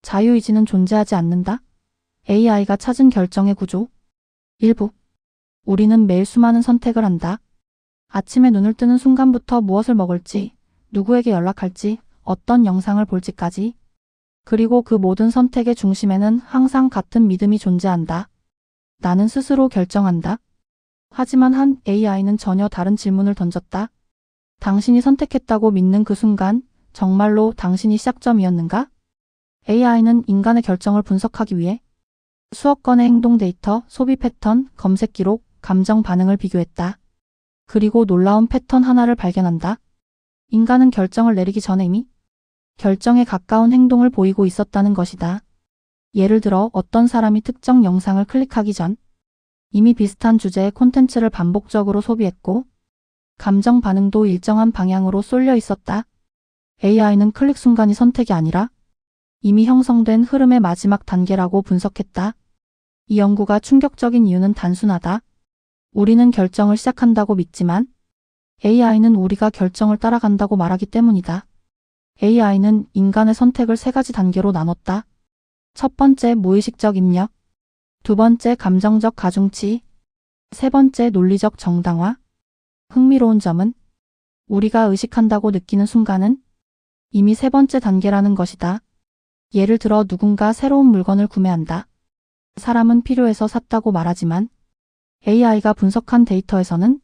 자유의지는 존재하지 않는다. AI가 찾은 결정의 구조. 일부. 우리는 매일 수많은 선택을 한다. 아침에 눈을 뜨는 순간부터 무엇을 먹을지, 누구에게 연락할지, 어떤 영상을 볼지까지. 그리고 그 모든 선택의 중심에는 항상 같은 믿음이 존재한다. 나는 스스로 결정한다. 하지만 한 AI는 전혀 다른 질문을 던졌다. 당신이 선택했다고 믿는 그 순간, 정말로 당신이 시작점이었는가? AI는 인간의 결정을 분석하기 위해 수억 건의 행동 데이터, 소비 패턴, 검색 기록, 감정 반응을 비교했다. 그리고 놀라운 패턴 하나를 발견한다. 인간은 결정을 내리기 전에 이미 결정에 가까운 행동을 보이고 있었다는 것이다. 예를 들어 어떤 사람이 특정 영상을 클릭하기 전 이미 비슷한 주제의 콘텐츠를 반복적으로 소비했고 감정 반응도 일정한 방향으로 쏠려 있었다. AI는 클릭 순간이 선택이 아니라 이미 형성된 흐름의 마지막 단계라고 분석했다. 이 연구가 충격적인 이유는 단순하다. 우리는 결정을 시작한다고 믿지만 AI는 우리가 결정을 따라간다고 말하기 때문이다. AI는 인간의 선택을 세 가지 단계로 나눴다. 첫 번째 무의식적 입력, 두 번째 감정적 가중치, 세 번째 논리적 정당화. 흥미로운 점은 우리가 의식한다고 느끼는 순간은 이미 세 번째 단계라는 것이다. 예를 들어 누군가 새로운 물건을 구매한다. 사람은 필요해서 샀다고 말하지만 AI가 분석한 데이터에서는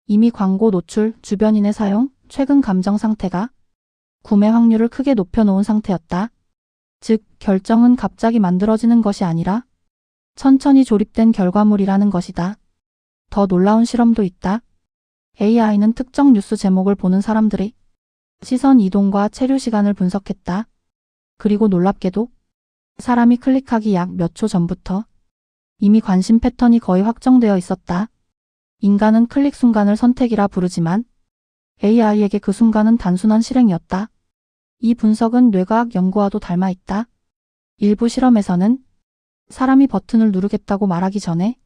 이미 광고 노출, 주변인의 사용, 최근 감정 상태가 구매 확률을 크게 높여놓은 상태였다. 즉, 결정은 갑자기 만들어지는 것이 아니라 천천히 조립된 결과물이라는 것이다. 더 놀라운 실험도 있다. AI는 특정 뉴스 제목을 보는 사람들의 시선 이동과 체류 시간을 분석했다. 그리고 놀랍게도 사람이 클릭하기 약 몇 초 전부터 이미 관심 패턴이 거의 확정되어 있었다. 인간은 클릭 순간을 선택이라 부르지만 AI에게 그 순간은 단순한 실행이었다. 이 분석은 뇌과학 연구와도 닮아 있다. 일부 실험에서는 사람이 버튼을 누르겠다고 말하기 전에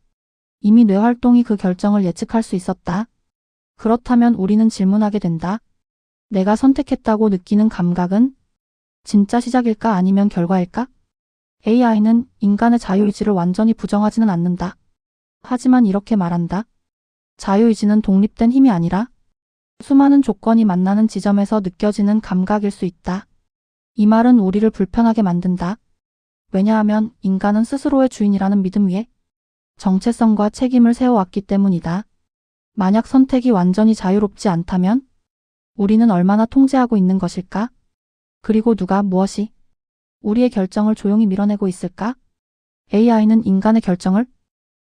이미 뇌 활동이 그 결정을 예측할 수 있었다. 그렇다면 우리는 질문하게 된다. 내가 선택했다고 느끼는 감각은 진짜 시작일까 아니면 결과일까? AI는 인간의 자유의지를 완전히 부정하지는 않는다. 하지만 이렇게 말한다. 자유의지는 독립된 힘이 아니라 수많은 조건이 만나는 지점에서 느껴지는 감각일 수 있다. 이 말은 우리를 불편하게 만든다. 왜냐하면 인간은 스스로의 주인이라는 믿음 위에 정체성과 책임을 세워왔기 때문이다. 만약 선택이 완전히 자유롭지 않다면 우리는 얼마나 통제하고 있는 것일까? 그리고 누가 무엇이 우리의 결정을 조용히 밀어내고 있을까? AI는 인간의 결정을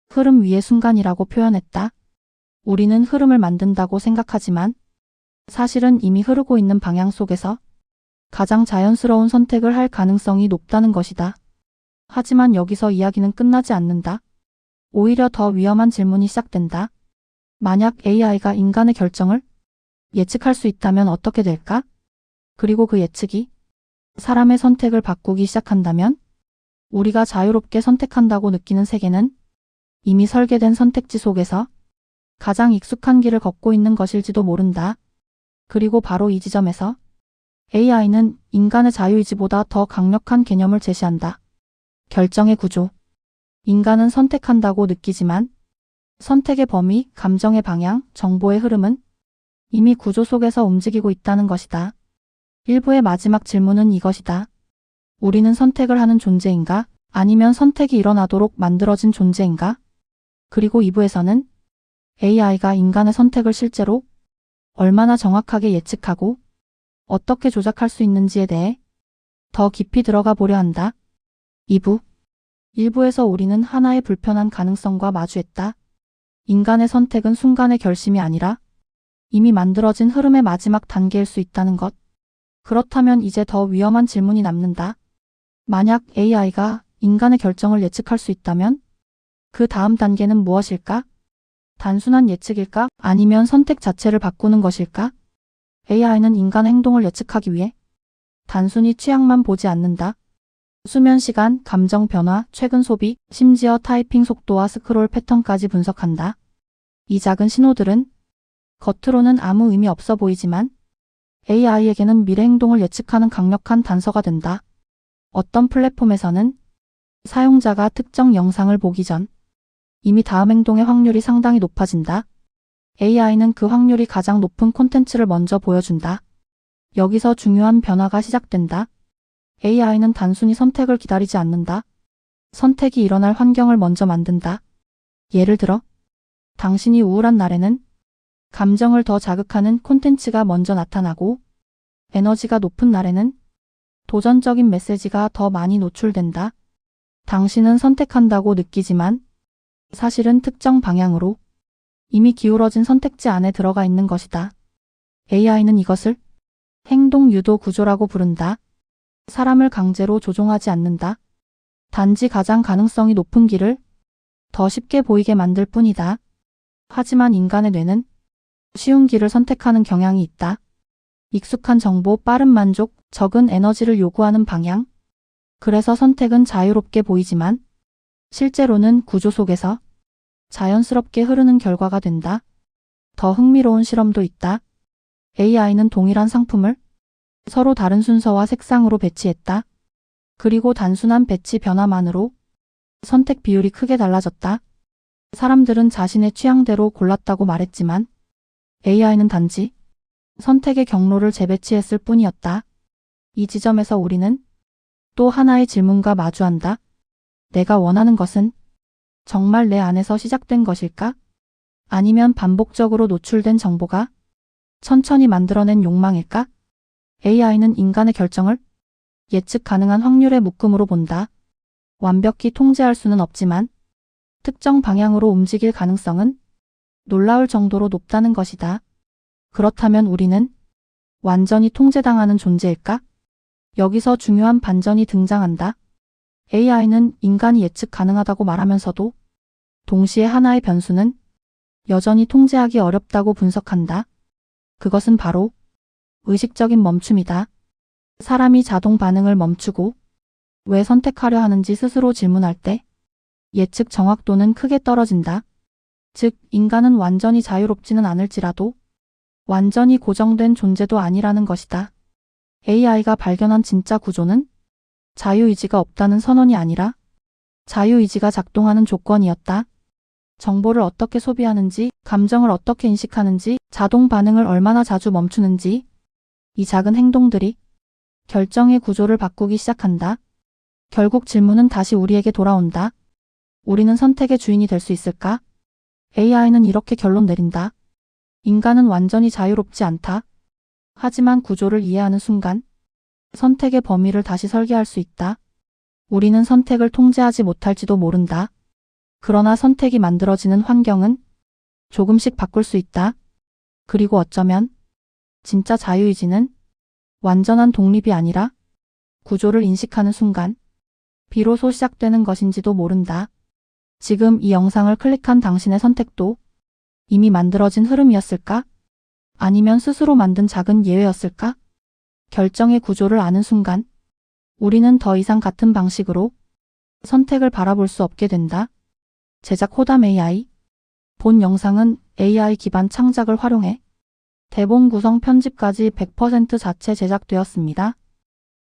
흐름 위의 순간이라고 표현했다. 우리는 흐름을 만든다고 생각하지만 사실은 이미 흐르고 있는 방향 속에서 가장 자연스러운 선택을 할 가능성이 높다는 것이다. 하지만 여기서 이야기는 끝나지 않는다. 오히려 더 위험한 질문이 시작된다. 만약 AI가 인간의 결정을 예측할 수 있다면 어떻게 될까? 그리고 그 예측이 사람의 선택을 바꾸기 시작한다면 우리가 자유롭게 선택한다고 느끼는 세계는 이미 설계된 선택지 속에서 가장 익숙한 길을 걷고 있는 것일지도 모른다. 그리고 바로 이 지점에서 AI는 인간의 자유의지보다 더 강력한 개념을 제시한다. 결정의 구조. 인간은 선택한다고 느끼지만 선택의 범위, 감정의 방향, 정보의 흐름은 이미 구조 속에서 움직이고 있다는 것이다. 일부의 마지막 질문은 이것이다. 우리는 선택을 하는 존재인가? 아니면 선택이 일어나도록 만들어진 존재인가? 그리고 2부에서는 AI가 인간의 선택을 실제로 얼마나 정확하게 예측하고 어떻게 조작할 수 있는지에 대해 더 깊이 들어가 보려 한다. 2부. 1부에서 우리는 하나의 불편한 가능성과 마주했다. 인간의 선택은 순간의 결심이 아니라 이미 만들어진 흐름의 마지막 단계일 수 있다는 것. 그렇다면 이제 더 위험한 질문이 남는다. 만약 AI가 인간의 결정을 예측할 수 있다면 그 다음 단계는 무엇일까? 단순한 예측일까? 아니면 선택 자체를 바꾸는 것일까? AI는 인간 행동을 예측하기 위해 단순히 취향만 보지 않는다. 수면 시간, 감정 변화, 최근 소비, 심지어 타이핑 속도와 스크롤 패턴까지 분석한다. 이 작은 신호들은 겉으로는 아무 의미 없어 보이지만 AI에게는 미래 행동을 예측하는 강력한 단서가 된다. 어떤 플랫폼에서는 사용자가 특정 영상을 보기 전 이미 다음 행동의 확률이 상당히 높아진다. AI는 그 확률이 가장 높은 콘텐츠를 먼저 보여준다. 여기서 중요한 변화가 시작된다. AI는 단순히 선택을 기다리지 않는다. 선택이 일어날 환경을 먼저 만든다. 예를 들어, 당신이 우울한 날에는 감정을 더 자극하는 콘텐츠가 먼저 나타나고, 에너지가 높은 날에는 도전적인 메시지가 더 많이 노출된다. 당신은 선택한다고 느끼지만 사실은 특정 방향으로 이미 기울어진 선택지 안에 들어가 있는 것이다. AI는 이것을 행동 유도 구조라고 부른다. 사람을 강제로 조종하지 않는다. 단지 가장 가능성이 높은 길을 더 쉽게 보이게 만들 뿐이다. 하지만 인간의 뇌는 쉬운 길을 선택하는 경향이 있다. 익숙한 정보, 빠른 만족, 적은 에너지를 요구하는 방향. 그래서 선택은 자유롭게 보이지만 실제로는 구조 속에서 자연스럽게 흐르는 결과가 된다. 더 흥미로운 실험도 있다. AI는 동일한 상품을 서로 다른 순서와 색상으로 배치했다. 그리고 단순한 배치 변화만으로 선택 비율이 크게 달라졌다. 사람들은 자신의 취향대로 골랐다고 말했지만 AI는 단지 선택의 경로를 재배치했을 뿐이었다. 이 지점에서 우리는 또 하나의 질문과 마주한다. 내가 원하는 것은 정말 내 안에서 시작된 것일까? 아니면 반복적으로 노출된 정보가 천천히 만들어낸 욕망일까? AI는 인간의 결정을 예측 가능한 확률의 묶음으로 본다. 완벽히 통제할 수는 없지만 특정 방향으로 움직일 가능성은 놀라울 정도로 높다는 것이다. 그렇다면 우리는 완전히 통제당하는 존재일까? 여기서 중요한 반전이 등장한다. AI는 인간이 예측 가능하다고 말하면서도 동시에 하나의 변수는 여전히 통제하기 어렵다고 분석한다. 그것은 바로 의식적인 멈춤이다. 사람이 자동 반응을 멈추고 왜 선택하려 하는지 스스로 질문할 때 예측 정확도는 크게 떨어진다. 즉, 인간은 완전히 자유롭지는 않을지라도 완전히 고정된 존재도 아니라는 것이다. AI가 발견한 진짜 구조는 자유의지가 없다는 선언이 아니라 자유의지가 작동하는 조건이었다. 정보를 어떻게 소비하는지, 감정을 어떻게 인식하는지, 자동 반응을 얼마나 자주 멈추는지, 이 작은 행동들이 결정의 구조를 바꾸기 시작한다. 결국 질문은 다시 우리에게 돌아온다. 우리는 선택의 주인이 될 수 있을까? AI는 이렇게 결론 내린다. 인간은 완전히 자유롭지 않다. 하지만 구조를 이해하는 순간 선택의 범위를 다시 설계할 수 있다. 우리는 선택을 통제하지 못할지도 모른다. 그러나 선택이 만들어지는 환경은 조금씩 바꿀 수 있다. 그리고 어쩌면 진짜 자유의지는 완전한 독립이 아니라 구조를 인식하는 순간 비로소 시작되는 것인지도 모른다. 지금 이 영상을 클릭한 당신의 선택도 이미 만들어진 흐름이었을까? 아니면 스스로 만든 작은 예외였을까? 결정의 구조를 아는 순간 우리는 더 이상 같은 방식으로 선택을 바라볼 수 없게 된다. 제작 호담 AI. 본 영상은 AI 기반 창작을 활용해 대본 구성 편집까지 100% 자체 제작되었습니다.